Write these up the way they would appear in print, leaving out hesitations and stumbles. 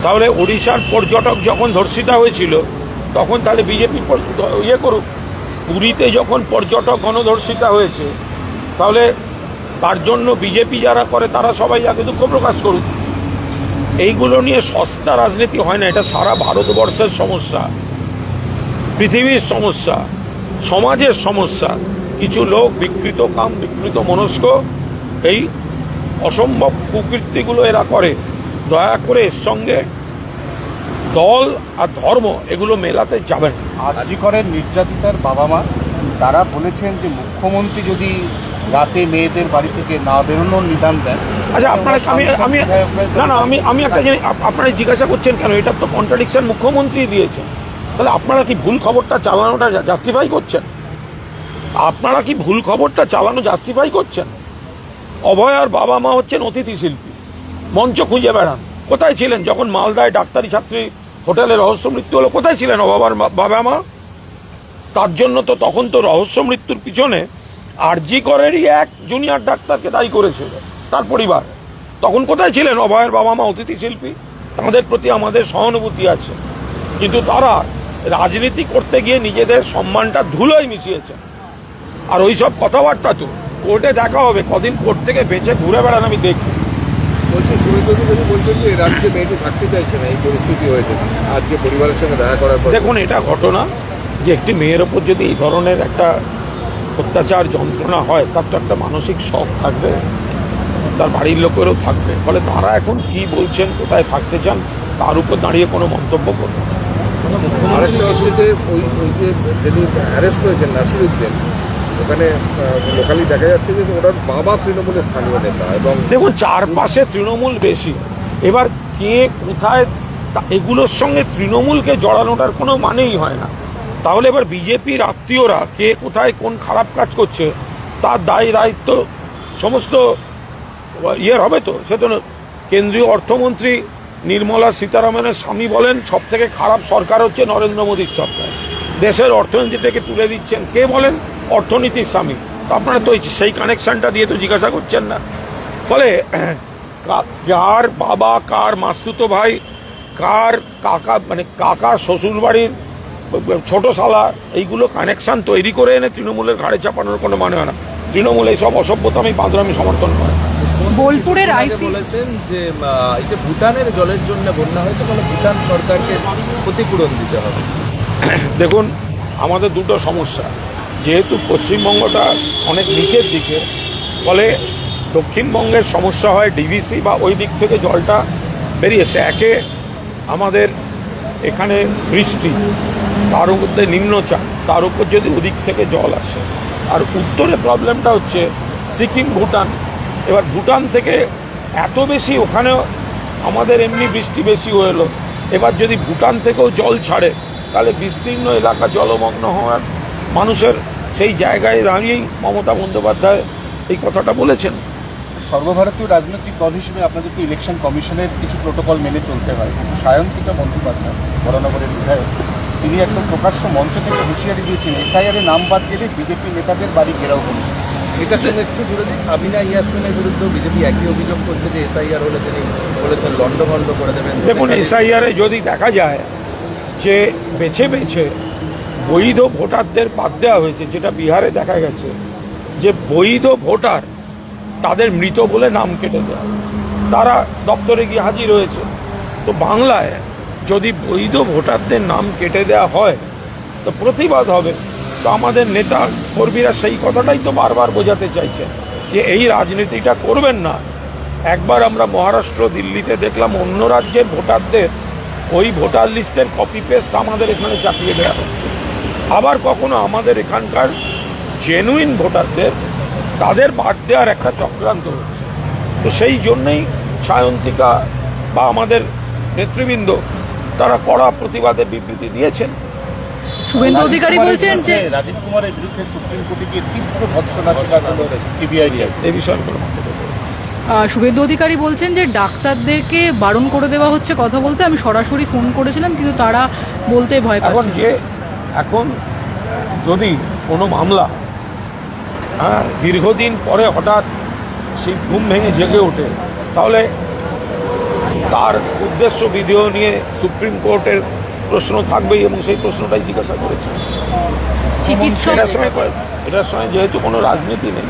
তাহলে ওড়িশার পর্যটক যখন ধর্ষিতা হয়েছিল তখন তাহলে বিজেপি ইয়ে করুক। পুরীতে যখন পর্যটক গণধর্ষিতা হয়েছে তাহলে তার জন্য বিজেপি যারা করে তারা সবাই আগে দুঃখ প্রকাশ করুক। এইগুলো নিয়ে সস্তা রাজনীতি হয় না। এটা সারা ভারতবর্ষের সমস্যা, পৃথিবীর সমস্যা, সমাজের সমস্যা। কিছু লোক বিকৃত কাম, বিকৃত মনস্ক এই অসম্ভব কুকীর্তিগুলো এরা করে। দয়া করে এর সঙ্গে দল আর ধর্ম এগুলো মেলাতে যাবেন। আরজি করেন নির্যাতিতার বাবা মা তারা বলেছেন যে মুখ্যমন্ত্রী যদি রাতে মেয়েদের বাড়ি থেকে না বেরোনোর নিদান দেন। আচ্ছা, আপনারা আমি একটা জিনিস আপনারা জিজ্ঞাসা করছেন কেন? এটার তো কন্ট্রাডিকশন মুখ্যমন্ত্রী দিয়েছেন। তাহলে আপনারা কি ভুল খবরটা চালানোটা জাস্টিফাই করছেন? আপনারা কি ভুল খবরটা চালানো জাস্টিফাই করছেন? অভয়ার বাবা মা হচ্ছেন অতিথি শিল্পী, মঞ্চ খুঁজে বেড়ান। কোথায় ছিলেন যখন মালদায় ডাক্তারি ছাত্রী হোটেলে রহস্য মৃত্যু হলো? কোথায় ছিলেন অভয়ার বাবা মা? তার জন্য তো তখন তো রহস্য মৃত্যুর পিছনে আরজি করেরই এক জুনিয়র ডাক্তারকে দায়ী করেছিল তার পরিবার। তখন কোথায় ছিলেন অভয়ের বাবা মা অতিথি শিল্পী? তাদের প্রতি আমাদের সহানুভূতি আছে, কিন্তু তারা রাজনীতি করতে গিয়ে নিজেদের সম্মানটা ধুলোয় মিশিয়েছে। আর ওই সব কথাবার্তা তো কোর্টে দেখা হবে। কদিন কোর্ট থেকে বেঁচে ঘুরে বেড়ান আমি দেখি। বলছে সুমিত্রা বলছেন যে রাজ্যে মেয়েটি থাকতে চাইছে না, এই পরিস্থিতি হয়েছে আজকে পরিবারের সঙ্গে দেখা করার পর। দেখুন, এটা ঘটনা যে একটি মেয়ের ওপর যদি এই ধরনের একটা অত্যাচার যন্ত্রণা হয় তার তো একটা মানসিক শখ থাকবে, তার বাড়ির লোকেরও থাকবে। ফলে তারা এখন কি বলছেন, কোথায় থাকতে চান, তার উপর দাঁড়িয়ে কোনো মন্তব্য করবে। আরেকটা হচ্ছে যে ওই যে যিনি অ্যারেস্ট হয়েছেন নাসিরুদ্দিন, ওখানে লোকালি দেখা যাচ্ছে যে ওনার বাবা তৃণমূলের স্থানীয় নেতা। এবং দেখুন, চারপাশে তৃণমূল বেশি। এবার কে কোথায়, এগুলোর সঙ্গে তৃণমূলকে জড়ানোটার কোনো মানেই হয় না। তাহলে এবার বিজেপির আত্মীয়রা কে কোথায় কোন খারাপ কাজ করছে তার দায়িত্ব সমস্ত ইয়ের হবে তো। সে তো কেন্দ্রীয় অর্থমন্ত্রী নির্মলা সীতারামনের স্বামী বলেন সব থেকে খারাপ সরকার হচ্ছে নরেন্দ্র মোদীর সরকার, দেশের অর্থনীতিটাকে তুলে দিচ্ছেন কে বলেন? অর্থনীতির স্বামী। তো আপনারা তো সেই কানেকশনটা দিয়ে তো জিজ্ঞাসা করছেন না। ফলে কার বাবা, কার মাস্তুতো ভাই, কার কাকা, মানে কাকা শ্বশুরবাড়ির ছোট শালা, এইগুলো কানেকশন তৈরি করে এনে তৃণমূলের ঘাড়ে চাপানোর কোনো মানে হয় না। তৃণমূল এইসব অসভ্যতামি বাঁদরামি সমর্থন করে। বোলপুরের আইসি বলেছেন যে এই যে ভুটানের জলের জন্য বন্যা হয়েছে, ফলে ভুটান সরকারকে ক্ষতিপূরণ দিতে হবে। দেখুন, আমাদের দুটো সমস্যা। যেহেতু পশ্চিমবঙ্গটা অনেক নিচের দিকে, ফলে দক্ষিণবঙ্গের সমস্যা হয় ডিভিসি বা ওই দিক থেকে জলটা বেরিয়ে এসে। একে আমাদের এখানে বৃষ্টি, তার মধ্যে নিম্নচাপ, তার উপর যদি ওদিক থেকে জল আসে। আর উত্তরে প্রবলেমটা হচ্ছে সিকিম, ভুটান। এবার ভুটান থেকে এত বেশি, ওখানেও আমাদের এমনি বৃষ্টি বেশি হলো, এবার যদি ভুটান থেকেও জল ছাড়ে তাহলে বিস্তীর্ণ এলাকা জলমগ্ন হওয়ার মানুষের সেই জায়গায় দাঁড়িয়েই মমতা বন্দ্যোপাধ্যায় এই কথাটা বলেছেন। সর্বভারতীয় রাজনৈতিক দল হিসেবে আপনাদেরকে ইলেকশন কমিশনের কিছু প্রোটোকল মেনে চলতে হয়। সায়ন্তিকা বন্দ্যোপাধ্যায় বরানগরের বিধায়ক, তিনি একদম প্রকাশ্য মঞ্চ থেকে হুঁশিয়ারি দিয়েছেন এসআইআরে নাম বাদ গেলে বিজেপি নেতাদের বাড়ি ঘেরাও করবে। এটার সঙ্গে একটু জুড়ে দিই, সাবিনা ইয়াসমিনের বিরুদ্ধেও বিজেপি একই অভিযোগ করছে যে এসআইআর হলে তিনি বলেছেন লন্ডভন্ড করে দেবেন। দেখুন, এসআইআরে যদি দেখা যায় যে বেছে বেছে বৈধ ভোটারদের বাদ দেওয়া হয়েছে, যেটা বিহারে দেখা গেছে যে বৈধ ভোটার তাদের মৃত বলে নাম কেটে দেওয়া, তারা দপ্তরে গিয়ে হাজির হয়েছে। তো বাংলায় যদি বৈধ ভোটারদের নাম কেটে দেওয়া হয় তো প্রতিবাদ হবে। তো আমাদের নেতা কর্মীরা সেই কথাটাই তো বারবার বোঝাতে চাইছে যে এই রাজনীতিটা করবেন না। একবার আমরা মহারাষ্ট্র, দিল্লিতে দেখলাম অন্য রাজ্যের ভোটারদের ওই ভোটার লিস্টের কপি পেস্ট আমাদের এখানে চাপিয়ে দেওয়া হচ্ছে। আবার কখনো আমাদের এখানকার জেনুইন ভোটারদের তাদের বাদ দেওয়ার একটা চক্রান্ত হচ্ছে। তো সেই জন্যেই সায়ন্তিকা বা আমাদের নেতৃবৃন্দ তারা কড়া প্রতিবাদের বিবৃতি দিয়েছেন। শুভেন্দু অধিকারী বলছেন যে রাজীব কুমারের বিরুদ্ধে সুপ্রিম কোর্টে গিয়ে তীব্র ভৎসনা স্বীকার করল সিবিআই। এই বিষয়ে কোনো মন্তব্য করব না। শুভেন্দু অধিকারী বলছেন যে ডাক্তারদেরকে বারণ করে দেওয়া হচ্ছে কথা বলতে। আমি সরাসরি ফোন করেছিলাম কিন্তু তারা বলতে ভয় পাচ্ছে। এখন যদি কোনো মামলা দীর্ঘদিন পরে হঠাৎ সেই ঘুম ভেঙে জেগে ওঠে, তাহলে তার উদ্দেশ্য বিধেয় নিয়ে সুপ্রিম কোর্টের প্রশ্ন থাকবেই এবং সেই প্রশ্নটাই জিজ্ঞাসা করেছে। চিকিৎসক এটার সঙ্গে যেহেতু কোনো রাজনীতি নেই,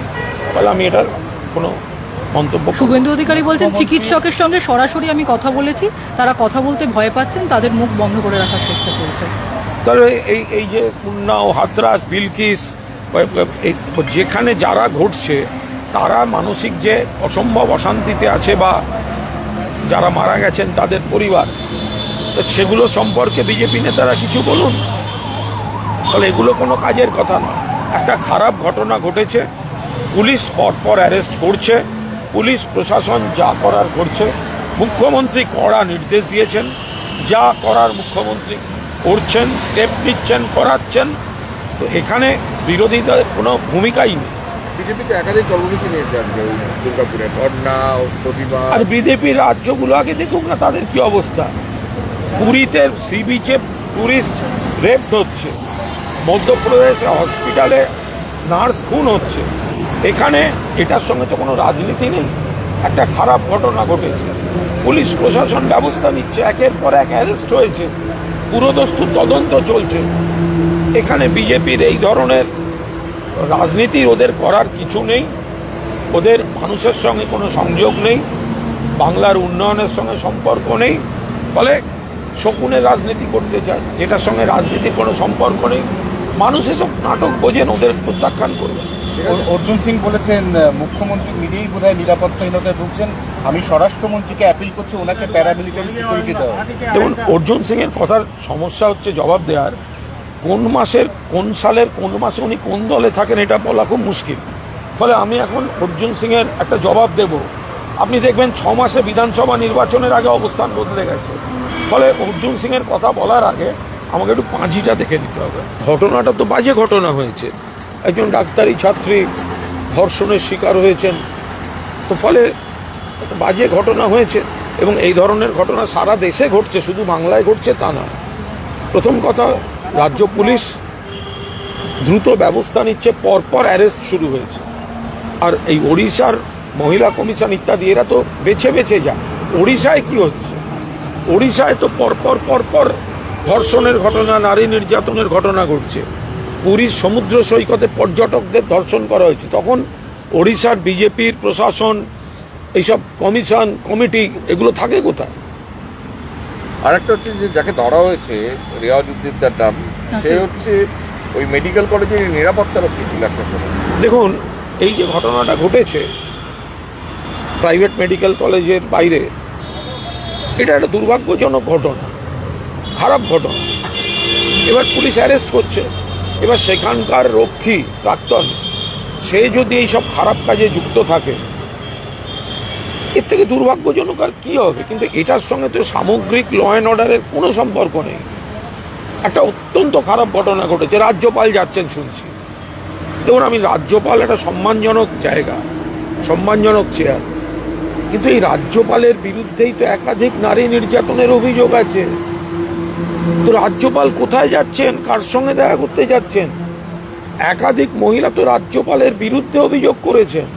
তাহলে আমি এটার কোনো মন্তব্য করব না। শুভেন্দু অধিকারী বলছেন চিকিৎসকের সঙ্গে সরাসরি আমি কথা বলেছি, তারা কথা বলতে ভয় পাচ্ছেন, তাদের মুখ বন্ধ করে রাখার চেষ্টা চলছে। তবে এই যে উন্নাও, হাতরাস, বিলকিস, যেখানে যারা ঘটছে তারা মানসিক যে অসম্ভব অশান্তিতে আছে বা যারা মারা গেছেন তাদের পরিবার, তো সেগুলো সম্পর্কে বিজেপি নেতারা কিছু বলুন। তাহলে এগুলো কোনো কাজের কথা নয়। একটা খারাপ ঘটনা ঘটেছে, পুলিশ পরপর অ্যারেস্ট করছে, পুলিশ প্রশাসন যা করার করছে, মুখ্যমন্ত্রী কড়া নির্দেশ দিয়েছেন, যা করার মুখ্যমন্ত্রী করছেন, স্টেপ নিচ্ছেন, করাচ্ছেন। তো এখানে বিরোধীদের কোনো ভূমিকাই নেই। বিজেপিতে একাধিক কর্মসূচি নিয়েছে আজকে ওই দুর্গাপুরে, ধর্না, প্রতিবাদ। আর বিজেপির রাজ্যগুলো আগে দেখুক না তাদের কি অবস্থা। পুরীতে সি বিচে টুরিস্ট রেপড হচ্ছে, মধ্যপ্রদেশে হসপিটালে নার্স খুন হচ্ছে। এখানে এটার সঙ্গে তো কোনো রাজনীতি নেই। একটা খারাপ ঘটনা ঘটেছে, পুলিশ প্রশাসন ব্যবস্থা নিচ্ছে, একের পর এক অ্যারেস্ট হয়েছে, পুরোদস্তুর তদন্ত চলছে। এখানে বিজেপির এই ধরনের রাজনীতি ওদের করার কিছু নেই। ওদের মানুষের সঙ্গে কোনো সংযোগ নেই, বাংলার উন্নয়নের সঙ্গে সম্পর্ক নেই। ফলে শকুনের রাজনীতি করতে চায়, যেটার সঙ্গে রাজনীতির কোনো সম্পর্ক নেই। মানুষ এসব নাটক বোঝেন, ওদের প্রত্যাখ্যান করবে। অর্জুন সিং বলেছেন মুখ্যমন্ত্রী নিজেই বোধহয় নিরাপত্তাহীনতায় ভুগছেন, আমি স্বরাষ্ট্রমন্ত্রীকে অ্যাপিল করছি ওনাকে প্যারামিলিটারি সিকিউরিটি দেওয়া। যেমন অর্জুন সিং এর কথার সমস্যা হচ্ছে জবাব দেওয়ার, কোন মাসের কোন সালের কোন মাসে উনি কোন দলে থাকেন এটা বলা খুব মুশকিল। ফলে আমি এখন অর্জুন সিং এর একটা জবাব দেব, আপনি দেখবেন 6 মাসে বিধানসভা নির্বাচনের আগে অবস্থান বদলে গেছে। ফলে অর্জুন সিং এর কথা বলার আগে আমাকে একটু পাঁজিটা দেখে নিতে হবে। ঘটনাটা তো বাজে ঘটনা হয়েছে, একজন ডাক্তারি ছাত্রী ধর্ষণের শিকার হয়েছেন। তো ফলে একটা বাজে ঘটনা হয়েছে এবং এই ধরনের ঘটনা সারা দেশে ঘটছে, শুধু বাংলায় ঘটছে তা নয়। প্রথম কথা, রাজ্য পুলিশ দ্রুত ব্যবস্থা নিচ্ছে, পরপর অ্যারেস্ট শুরু হয়েছে। আর এই ওড়িশার মহিলা কমিশন ইত্যাদি এরা তো বেছে বেছে যায়। ওড়িশায় কি হচ্ছে? ওড়িশায় তো পরপর ধর্ষণের ঘটনা, নারী নির্যাতনের ঘটনা ঘটছে। পুরীর সমুদ্র সৈকতে পর্যটকদের ধর্ষণ করা হয়েছে, তখন ওড়িশার বিজেপির প্রশাসন, এইসব কমিশন কমিটি এগুলো থাকে কোথায়? আর একটা হচ্ছে যে যাকে ধরা হয়েছে রিয়াজউদ্দিন তার নাম, সে হচ্ছে ওই মেডিকেল কলেজের নিরাপত্তারক্ষী ছিল একটা সময়। দেখুন, এই যে ঘটনাটা ঘটেছে প্রাইভেট মেডিকেল কলেজের বাইরে, এটা একটা দুর্ভাগ্যজনক ঘটনা, খারাপ ঘটনা। এবার পুলিশ অ্যারেস্ট করছে, এবার সেখানকার রক্ষী প্রাক্তন সে যদি এইসব খারাপ কাজে যুক্ত থাকে, এর থেকে দুর্ভাগ্যজনক আর কী হবে? কিন্তু এটার সঙ্গে তো সামগ্রিক ল অ্যান্ড অর্ডারের কোনো সম্পর্ক নেই। একটা অত্যন্ত খারাপ ঘটনা ঘটেছে, রাজ্যপাল যাচ্ছেন শুনছি। দেখুন, আমি রাজ্যপাল একটা সম্মানজনক জায়গা, সম্মানজনক চেয়ার, কিন্তু এই রাজ্যপালের বিরুদ্ধেই তো একাধিক নারী নির্যাতনের অভিযোগ আছে। তো রাজ্যপাল কোথায় যাচ্ছেন, কার সঙ্গে দেখা করতে যাচ্ছেন? একাধিক মহিলা তো রাজ্যপালের বিরুদ্ধে অভিযোগ করেছেন।